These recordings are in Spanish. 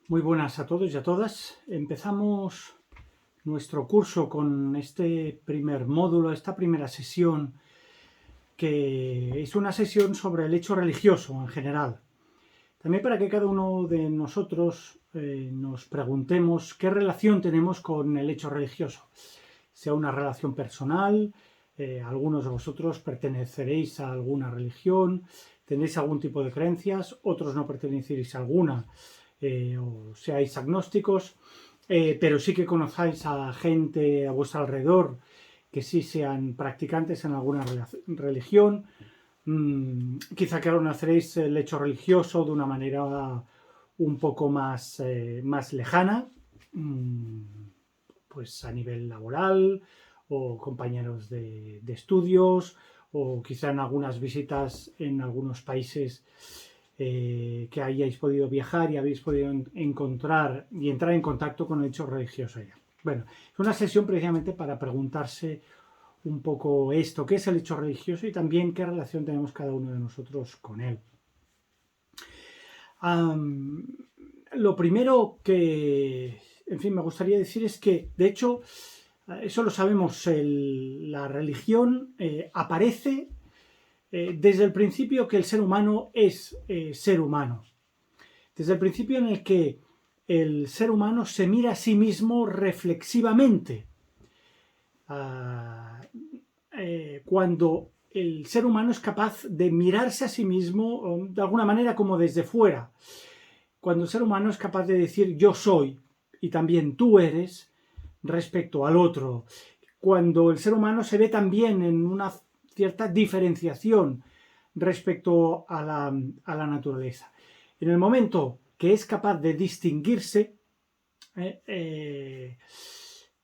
Muy buenas a todos y a todas. Empezamos nuestro curso con este primer módulo, esta primera sesión, que es una sesión sobre el hecho religioso en general. También para que cada uno de nosotros nos preguntemos qué relación tenemos con el hecho religioso. Sea una relación personal, algunos de vosotros perteneceréis a alguna religión, tendréis algún tipo de creencias, otros no perteneceréis a alguna, o seáis agnósticos, pero sí que conozcáis a gente a vuestro alrededor que sí sean practicantes en alguna religión. Quizá que conoceréis el hecho religioso de una manera un poco más lejana, pues a nivel laboral o compañeros de estudios, o quizá en algunas visitas en algunos países que hayáis podido viajar y habéis podido encontrar y entrar en contacto con el hecho religioso allá. Bueno, es una sesión precisamente para preguntarse un poco esto, qué es el hecho religioso y también qué relación tenemos cada uno de nosotros con él. Lo primero que, en fin, me gustaría decir es que, de hecho, eso lo sabemos, la religión aparece desde el principio que el ser humano es ser humano. Desde el principio en el que el ser humano se mira a sí mismo reflexivamente. Cuando el ser humano es capaz de mirarse a sí mismo de alguna manera como desde fuera. Cuando el ser humano es capaz de decir yo soy y también tú eres respecto al otro. Cuando el ser humano se ve también en una cierta diferenciación respecto a la naturaleza. En el momento que es capaz de distinguirse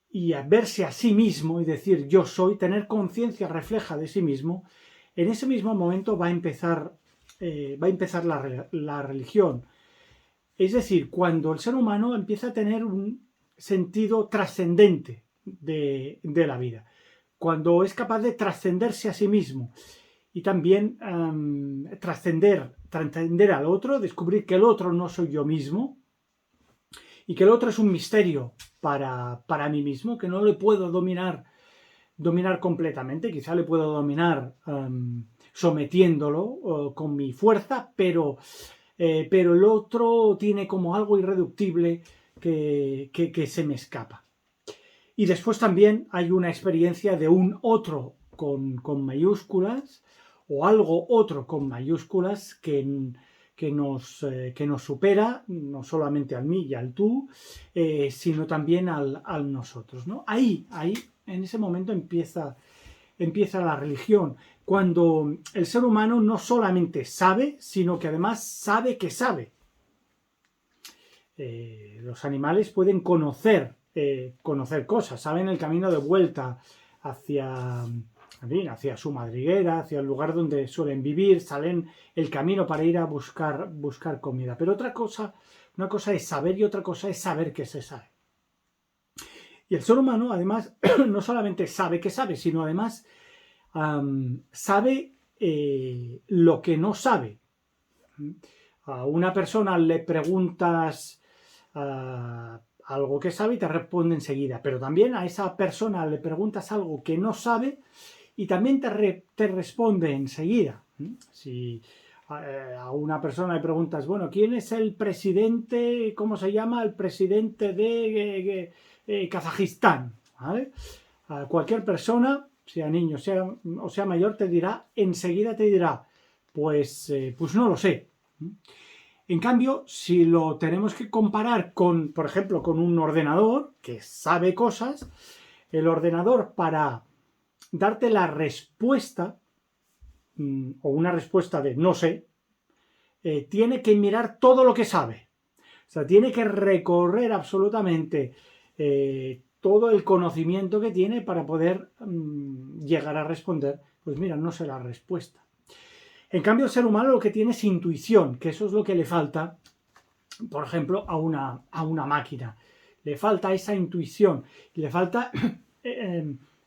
y a verse a sí mismo y decir yo soy, tener conciencia refleja de sí mismo, en ese mismo momento va a empezar la religión. Es decir, cuando el ser humano empieza a tener un sentido trascendente de la vida, cuando es capaz de trascenderse a sí mismo y también trascender al otro, descubrir que el otro no soy yo mismo y que el otro es un misterio para mí mismo, que no le puedo dominar completamente, quizá le puedo dominar sometiéndolo con mi fuerza, pero el otro tiene como algo irreductible que se me escapa. Y después también hay una experiencia de un otro con mayúsculas o algo otro con mayúsculas que nos supera, no solamente al mí y al tú, sino también al nosotros, ¿no? Ahí, en ese momento empieza la religión, cuando el ser humano no solamente sabe, sino que además sabe que sabe. Los animales pueden conocer cosas, saben el camino de vuelta hacia su madriguera, hacia el lugar donde suelen vivir, salen el camino para ir a buscar comida. Pero una cosa es saber y otra cosa es saber que se sabe. Y el ser humano, además, no solamente sabe que sabe, sino además sabe lo que no sabe. A una persona le preguntas algo que sabe y te responde enseguida, pero también a esa persona le preguntas algo que no sabe y también te responde enseguida. Si a una persona le preguntas, bueno, ¿quién es el presidente, cómo se llama el presidente de Kazajistán? ¿Vale? A cualquier persona, sea niño o sea mayor, enseguida te dirá, pues no lo sé. En cambio, si lo tenemos que comparar con, por ejemplo, con un ordenador que sabe cosas, el ordenador para darte la respuesta, o una respuesta de no sé, tiene que mirar todo lo que sabe. O sea, tiene que recorrer absolutamente todo el conocimiento que tiene para poder llegar a responder, pues mira, no sé la respuesta. En cambio, el ser humano lo que tiene es intuición, que eso es lo que le falta, por ejemplo, a una máquina. Le falta esa intuición, le falta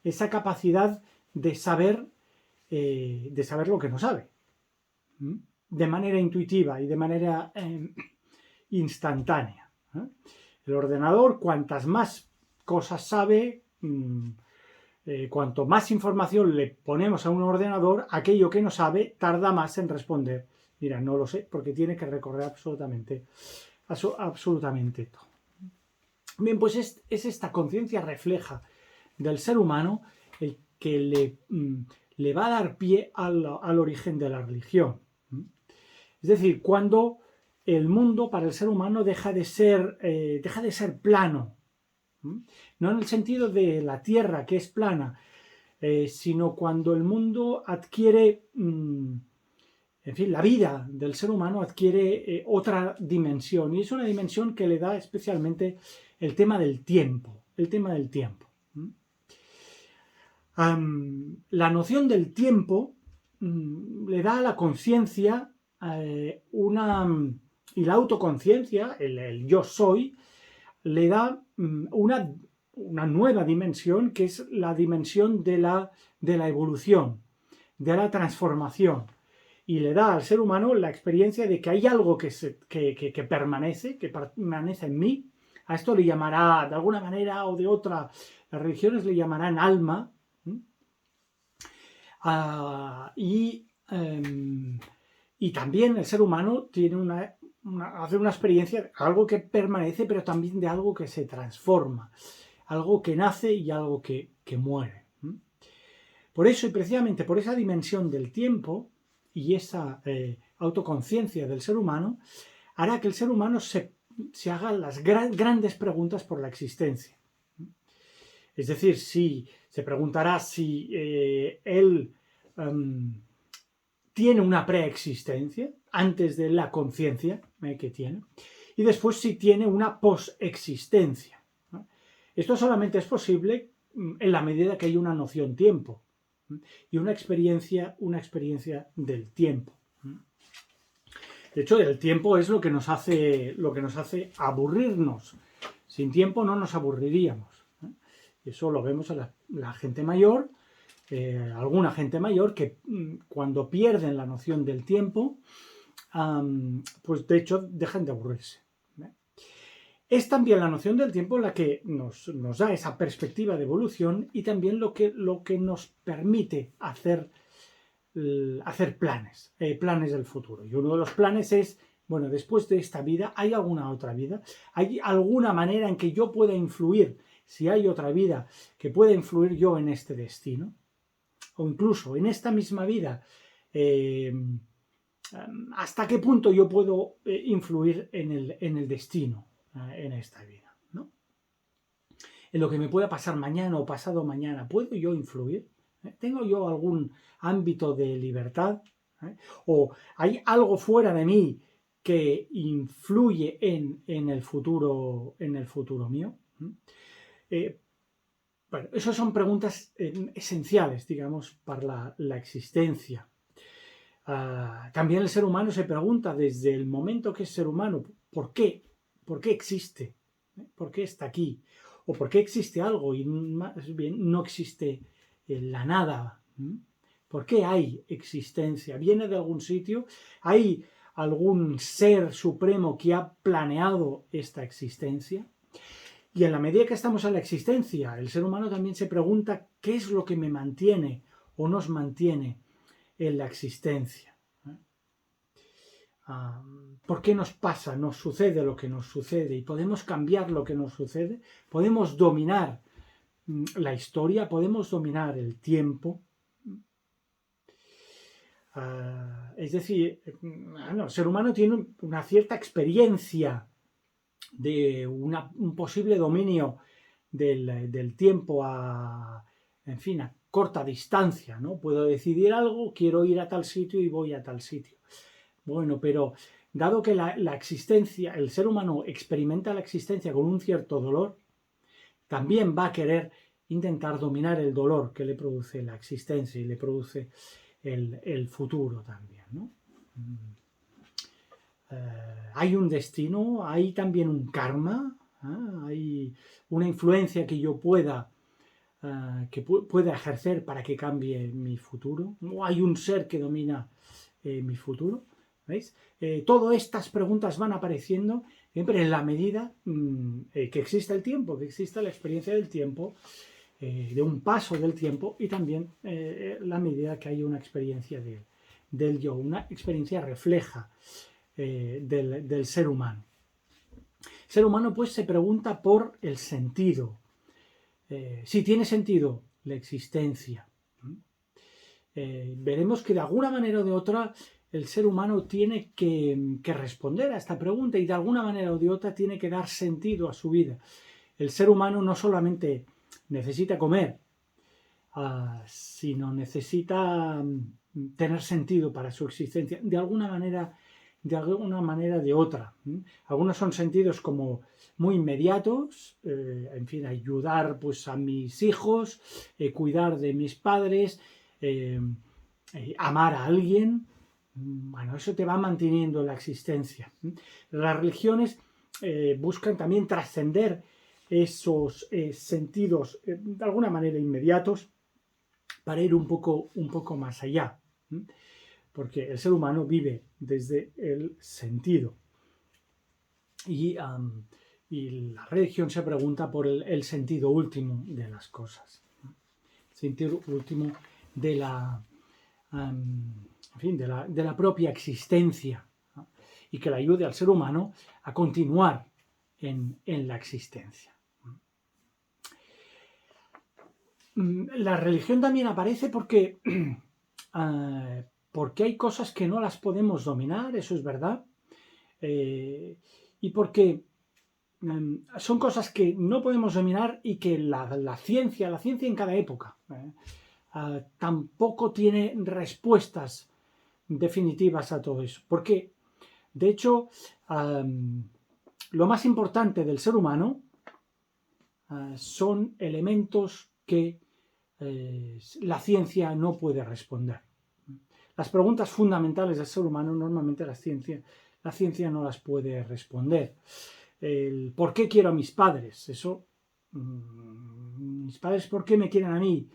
esa capacidad de saber lo que no sabe, de manera intuitiva y de manera instantánea. El ordenador, cuantas más cosas sabe, cuanto más información le ponemos a un ordenador, aquello que no sabe tarda más en responder. Mira, no lo sé, porque tiene que recorrer absolutamente todo. Bien, pues es esta conciencia refleja del ser humano el que le va a dar pie al origen de la religión. Es decir, cuando el mundo para el ser humano deja de ser plano, no en el sentido de la Tierra, que es plana, sino cuando el mundo adquiere, en fin, la vida del ser humano adquiere otra dimensión, y es una dimensión que le da especialmente el tema del tiempo. La noción del tiempo le da a la conciencia y la autoconciencia, el yo soy, le da una nueva dimensión, que es la dimensión de la evolución, de la transformación, y le da al ser humano la experiencia de que hay algo que permanece en mí. A esto le llamará, de alguna manera o de otra, las religiones le llamarán alma, y también el ser humano tiene hace una experiencia de algo que permanece, pero también de algo que se transforma, algo que nace y algo que muere. Por eso, y precisamente por esa dimensión del tiempo y esa autoconciencia del ser humano, hará que el ser humano se haga las grandes preguntas por la existencia. Es decir, se preguntará si él tiene una preexistencia antes de la conciencia que tiene, y después si tiene una posexistencia. Esto solamente es posible en la medida que hay una noción tiempo y una experiencia del tiempo. De hecho, el tiempo es lo que nos hace aburrirnos. Sin tiempo no nos aburriríamos. Eso lo vemos en la gente mayor, alguna gente mayor que cuando pierden la noción del tiempo, pues de hecho dejan de aburrirse. Es también la noción del tiempo la que nos da esa perspectiva de evolución, y también lo que nos permite hacer planes del futuro. Y uno de los planes es, bueno, después de esta vida, ¿hay alguna otra vida? ¿Hay alguna manera en que yo pueda influir, si hay otra vida, que pueda influir yo en este destino? O incluso en esta misma vida, ¿hasta qué punto yo puedo influir en el destino, en esta vida, ¿no? En lo que me pueda pasar mañana o pasado mañana, ¿puedo yo influir? ¿Tengo yo algún ámbito de libertad? ¿O hay algo fuera de mí que influye en el futuro mío? Bueno, esas son preguntas esenciales, digamos, para la existencia. También el ser humano se pregunta desde el momento que es ser humano, ¿por qué? ¿Por qué existe? ¿Por qué está aquí? ¿O por qué existe algo y más bien no existe la nada? ¿Por qué hay existencia? ¿Viene de algún sitio? ¿Hay algún ser supremo que ha planeado esta existencia? Y en la medida que estamos en la existencia, el ser humano también se pregunta qué es lo que me mantiene o nos mantiene en la existencia. ¿Por qué nos pasa, nos sucede lo que nos sucede? ¿Y podemos cambiar lo que nos sucede? ¿Podemos dominar la historia? ¿Podemos dominar el tiempo? Es decir, el ser humano tiene una cierta experiencia de un posible dominio del tiempo en fin, a corta distancia, ¿no? Puedo decidir algo, quiero ir a tal sitio y voy a tal sitio. Bueno, pero dado que la existencia, el ser humano experimenta la existencia con un cierto dolor, también va a querer intentar dominar el dolor que le produce la existencia y le produce el futuro también, ¿no? Hay un destino, hay también un karma, hay una influencia que yo pueda ejercer para que cambie mi futuro, o hay un ser que domina mi futuro. ¿Veis? Todas estas preguntas van apareciendo siempre en la medida que exista el tiempo, que exista la experiencia del tiempo, de un paso del tiempo, y también la medida que haya una experiencia del yo, una experiencia refleja del ser humano. El ser humano pues se pregunta por el sentido, si tiene sentido la existencia. Veremos que de alguna manera o de otra el ser humano tiene que responder a esta pregunta, y de alguna manera o de otra tiene que dar sentido a su vida. El ser humano no solamente necesita comer, sino necesita tener sentido para su existencia, de alguna manera de otra. Algunos son sentidos como muy inmediatos, en fin, ayudar pues a mis hijos, cuidar de mis padres, amar a alguien. Bueno, eso te va manteniendo la existencia. Las religiones buscan también trascender esos sentidos de alguna manera inmediatos para ir un poco más allá, porque el ser humano vive desde el sentido, y la religión se pregunta por el sentido último de las cosas, el sentido último de la, de la propia existencia, ¿no? Y que le ayude al ser humano a continuar en la existencia. La religión también aparece porque hay cosas que no las podemos dominar, eso es verdad, y porque son cosas que no podemos dominar, y que la ciencia en cada época tampoco tiene respuestas definitivas a todo eso. Porque, de hecho, lo más importante del ser humano son elementos que la ciencia no puede responder. Las preguntas fundamentales del ser humano normalmente la ciencia no las puede responder. El ¿por qué quiero a mis padres? Eso, mis padres, ¿por qué me quieren a mí?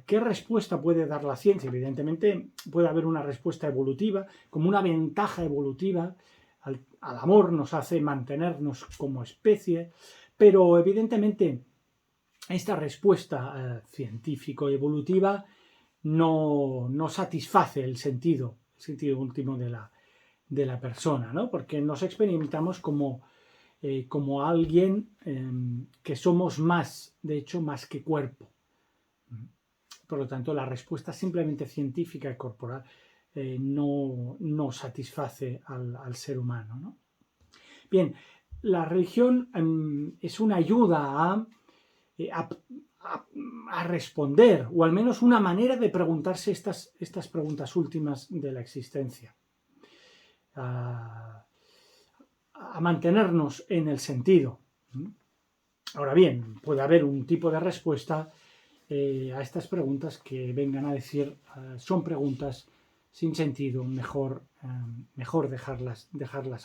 ¿Qué respuesta puede dar la ciencia? Evidentemente puede haber una respuesta evolutiva, como una ventaja evolutiva al amor, nos hace mantenernos como especie, pero evidentemente esta respuesta científico-evolutiva no satisface el sentido último de la persona, ¿no? Porque nos experimentamos como alguien que somos más, de hecho, más que cuerpo. Por lo tanto, la respuesta simplemente científica y corporal no satisface al ser humano, ¿no? Bien, la religión es una ayuda a responder, o al menos una manera de preguntarse estas preguntas últimas de la existencia, a mantenernos en el sentido. Ahora bien, puede haber un tipo de respuesta a estas preguntas que vengan a decir son preguntas sin sentido, mejor dejarlas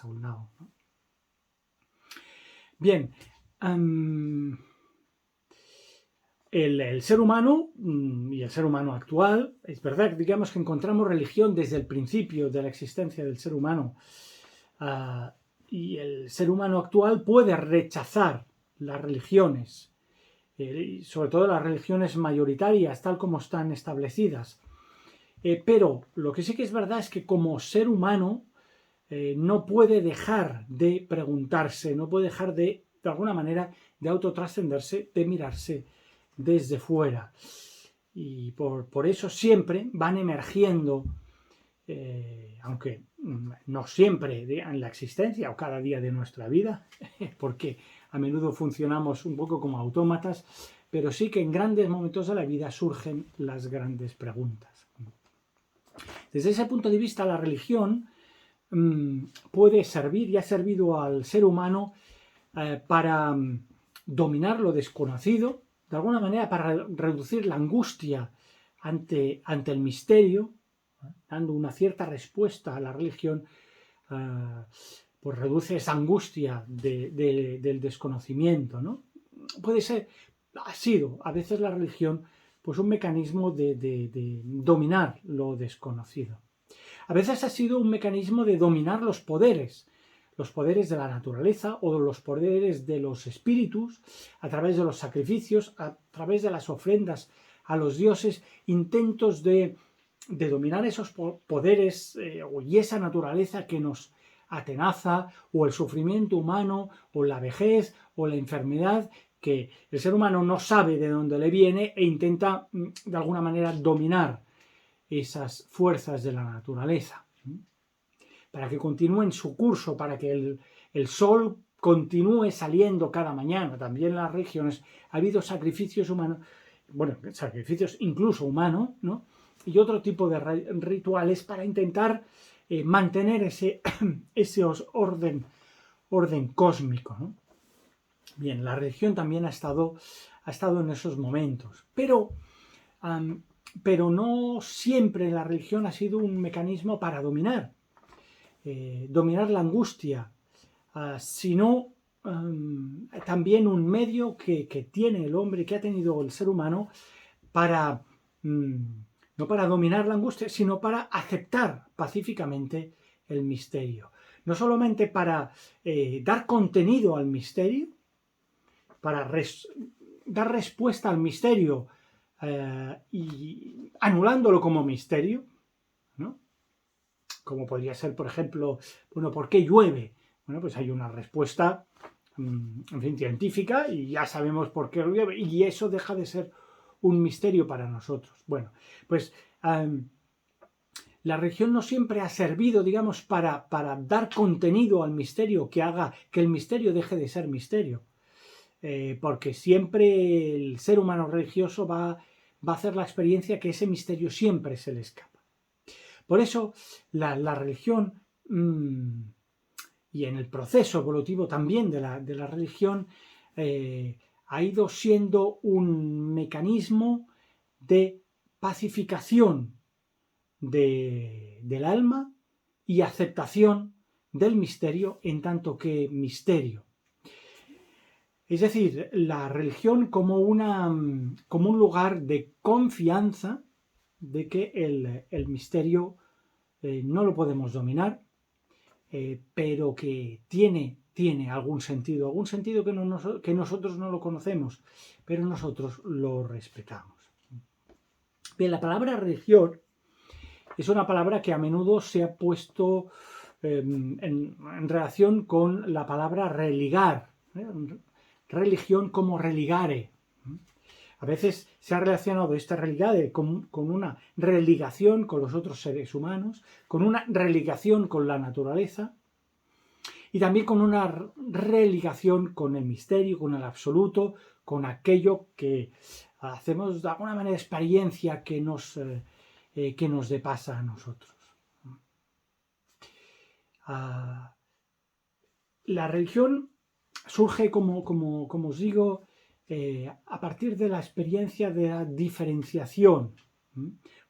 a un lado, ¿no? Bien, el ser humano y el ser humano actual, es verdad, digamos que encontramos religión desde el principio de la existencia del ser humano, y el ser humano actual puede rechazar las religiones, sobre todo las religiones mayoritarias, tal como están establecidas. Pero lo que sí que es verdad es que como ser humano no puede dejar de preguntarse, no puede dejar de alguna manera, de autotrascenderse, de mirarse desde fuera. Y por eso siempre van emergiendo, aunque no siempre en la existencia o cada día de nuestra vida, porque a menudo funcionamos un poco como autómatas, pero sí que en grandes momentos de la vida surgen las grandes preguntas. Desde ese punto de vista, la religión puede servir y ha servido al ser humano para dominar lo desconocido, de alguna manera para reducir la angustia ante el misterio, dando una cierta respuesta a la religión, pues reduce esa angustia del desconocimiento, ¿no? Ha sido a veces la religión pues un mecanismo de dominar lo desconocido. A veces ha sido un mecanismo de dominar los poderes los poderes de la naturaleza o los poderes de los espíritus, a través de los sacrificios, a través de las ofrendas a los dioses, intentos de dominar esos poderes y esa naturaleza que nos atenaza, o el sufrimiento humano, o la vejez, o la enfermedad, que el ser humano no sabe de dónde le viene e intenta de alguna manera dominar esas fuerzas de la naturaleza, para que continúen su curso, para que el sol continúe saliendo cada mañana. También en las religiones ha habido sacrificios humanos, bueno, sacrificios incluso humanos, ¿no? Y otro tipo de rituales para intentar mantener ese orden cósmico, ¿no? Bien, la religión también ha estado en esos momentos, pero no siempre la religión ha sido un mecanismo para dominar la angustia, sino también un medio que tiene el hombre, que ha tenido el ser humano para, no para dominar la angustia, sino para aceptar pacíficamente el misterio. No solamente para dar contenido al misterio, para dar respuesta al misterio y anulándolo como misterio, ¿no? Como podría ser, por ejemplo, bueno, ¿por qué llueve? Bueno, pues hay una respuesta, en fin, científica, y ya sabemos por qué llueve, y eso deja de ser un misterio para nosotros. Bueno, pues la religión no siempre ha servido, digamos, para dar contenido al misterio, que haga que el misterio deje de ser misterio. Porque siempre el ser humano religioso va a hacer la experiencia que ese misterio siempre se le escapa. Por eso la religión, y en el proceso evolutivo también de la religión, ha ido siendo un mecanismo de pacificación del alma y aceptación del misterio en tanto que misterio. Es decir, la religión como un lugar de confianza de que el misterio no lo podemos dominar, pero que tiene algún sentido que nosotros no lo conocemos, pero nosotros lo respetamos. Bien, la palabra religión es una palabra que a menudo se ha puesto en relación con la palabra religar, religión como religare. A veces se ha relacionado esta religare con una religación con los otros seres humanos, con una religación con la naturaleza y también con una religación con el misterio, con el absoluto, con aquello que hacemos de alguna manera experiencia que nos depasa a nosotros. La religión surge, como os digo, a partir de la experiencia de la diferenciación.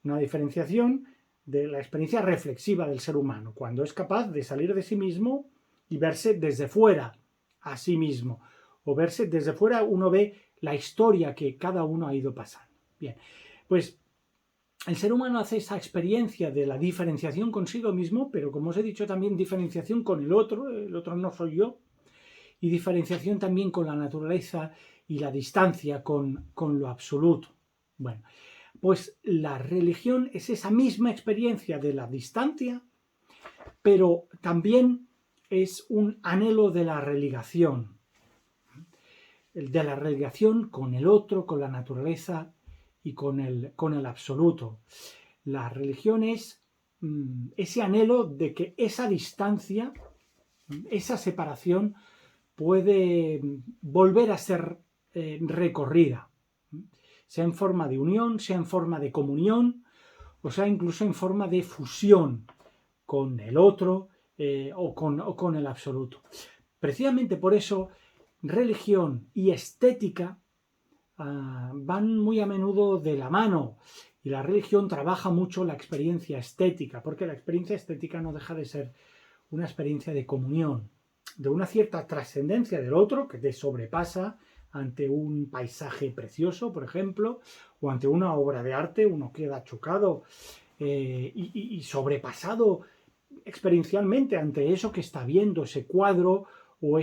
Una diferenciación de la experiencia reflexiva del ser humano, cuando es capaz de salir de sí mismo y verse desde fuera a sí mismo. O verse desde fuera, uno ve la historia que cada uno ha ido pasando. Bien, pues el ser humano hace esa experiencia de la diferenciación consigo mismo, pero como os he dicho también diferenciación con el otro no soy yo, y diferenciación también con la naturaleza y la distancia con lo absoluto. Bueno, pues la religión es esa misma experiencia de la distancia, pero también es un anhelo de la religación con el otro, con la naturaleza y con el absoluto. La religión es ese anhelo de que esa distancia, esa separación, puede volver a ser recorrida, sea en forma de unión, sea en forma de comunión, o sea incluso en forma de fusión con el otro o con el absoluto. Precisamente por eso, religión y estética van muy a menudo de la mano, y la religión trabaja mucho la experiencia estética, porque la experiencia estética no deja de ser una experiencia de comunión, de una cierta trascendencia del otro que te sobrepasa ante un paisaje precioso, por ejemplo, o ante una obra de arte. Uno queda chocado y sobrepasado experiencialmente ante eso que está viendo, ese cuadro o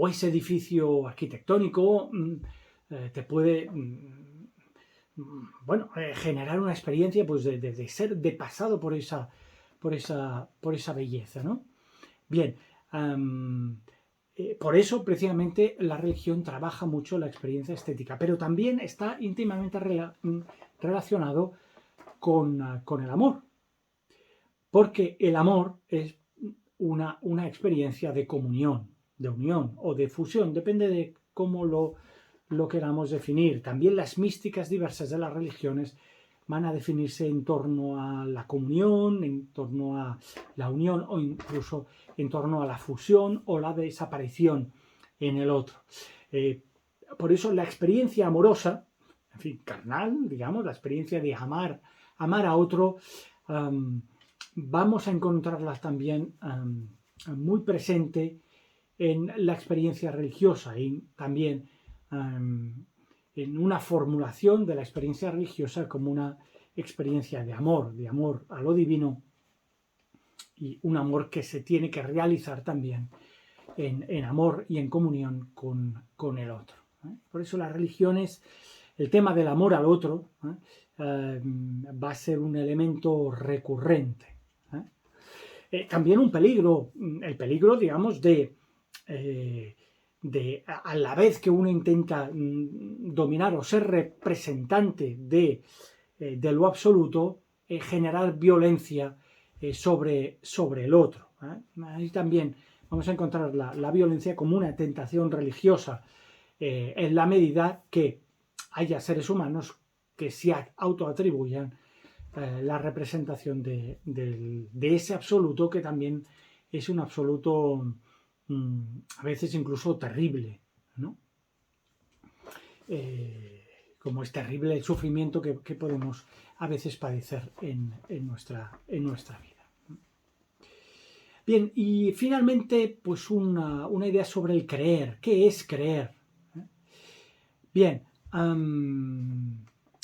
ese edificio arquitectónico, te puede generar una experiencia pues, de ser de pasado por esa belleza, ¿no? Bien, por eso precisamente la religión trabaja mucho la experiencia estética, pero también está íntimamente relacionado con el amor, porque el amor es una experiencia de comunión, de unión o de fusión, depende de cómo lo queramos definir. También las místicas diversas de las religiones van a definirse en torno a la comunión, en torno a la unión o incluso en torno a la fusión o la desaparición en el otro. Por eso la experiencia amorosa, en fin, carnal, digamos, la experiencia de amar a otro, vamos a encontrarlas también muy presente en la experiencia religiosa y también en una formulación de la experiencia religiosa como una experiencia de amor a lo divino y un amor que se tiene que realizar también en amor y en comunión con el otro. Por eso las religiones, el tema del amor al otro va a ser un elemento recurrente. También un peligro, el peligro, digamos, de a la vez que uno intenta dominar o ser representante de lo absoluto, generar violencia sobre el otro. Ahí también vamos a encontrar la violencia como una tentación religiosa en la medida que haya seres humanos que se autoatribuyan la representación de ese absoluto, que también es un absoluto a veces incluso terrible, ¿no? Como es terrible el sufrimiento que podemos a veces padecer en nuestra vida. Bien, y finalmente, pues una idea sobre el creer. ¿Qué es creer? Bien,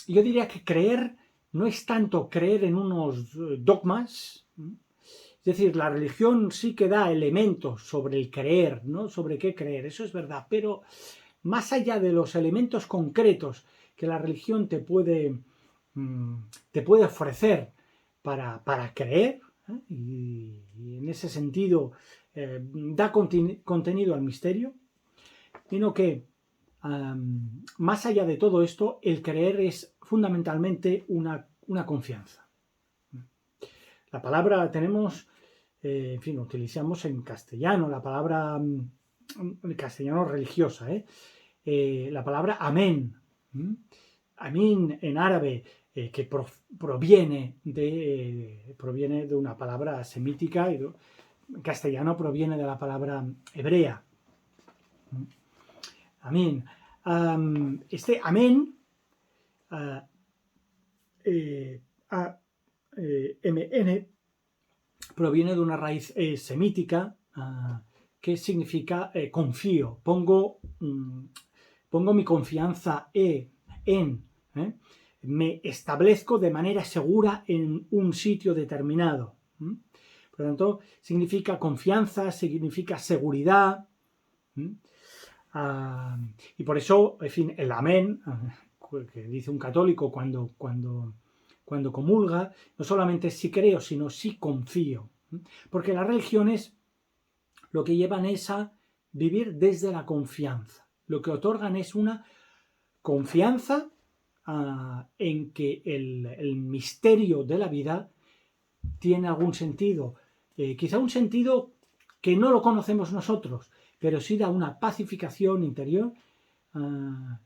yo diría que creer no es tanto creer en unos dogmas. Es decir, la religión sí que da elementos sobre el creer, ¿no? Sobre qué creer, eso es verdad, pero más allá de los elementos concretos que la religión te puede ofrecer para creer, y en ese sentido da contenido al misterio, sino que más allá de todo esto, el creer es fundamentalmente una confianza. La palabra tenemos, en fin, utilizamos en castellano, la palabra en castellano religiosa, la palabra amén. Amén en árabe, que proviene de una palabra semítica, y en castellano proviene de la palabra hebrea. Amén. Este amén, MN, proviene de una raíz semítica que significa confío. Pongo mi confianza en. Me establezco de manera segura en un sitio determinado. Por lo tanto, significa confianza, significa seguridad. Y por eso, en fin, el amén, que dice un católico cuando comulga, no solamente sí creo, sino sí confío. Porque las religiones lo que llevan es a vivir desde la confianza. Lo que otorgan es una confianza en que el misterio de la vida tiene algún sentido. Quizá un sentido que no lo conocemos nosotros, pero sí da una pacificación interior a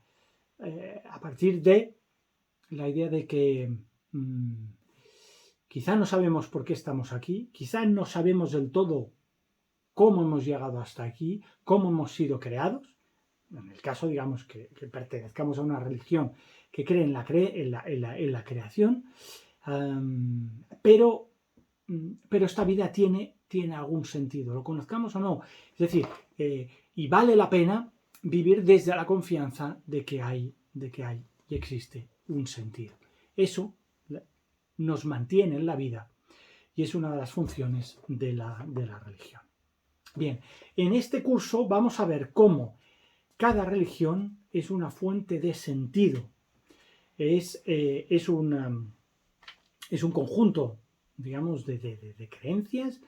partir de la idea de que quizá no sabemos por qué estamos aquí, quizá no sabemos del todo cómo hemos llegado hasta aquí, cómo hemos sido creados. En el caso, digamos, que pertenezcamos a una religión que cree en la creación, pero esta vida tiene algún sentido, lo conozcamos o no. Es decir, y vale la pena vivir desde la confianza de que hay y existe un sentido. Eso nos mantiene en la vida y es una de las funciones de la religión. Bien, en este curso vamos a ver cómo cada religión es una fuente de sentido, es un conjunto, digamos, de creencias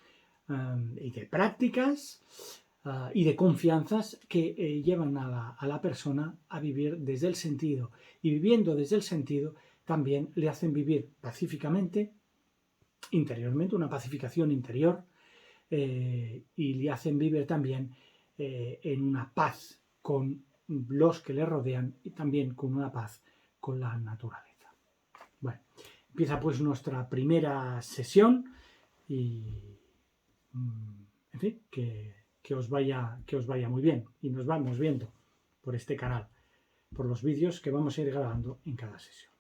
y de prácticas y de confianzas que llevan a la persona a vivir desde el sentido. Y viviendo desde el sentido también le hacen vivir pacíficamente, interiormente, una pacificación interior, y le hacen vivir también en una paz con los que le rodean y también con una paz con la naturaleza. Bueno, empieza pues nuestra primera sesión y, en fin, que os vaya muy bien y nos vamos viendo por este canal, por los vídeos que vamos a ir grabando en cada sesión.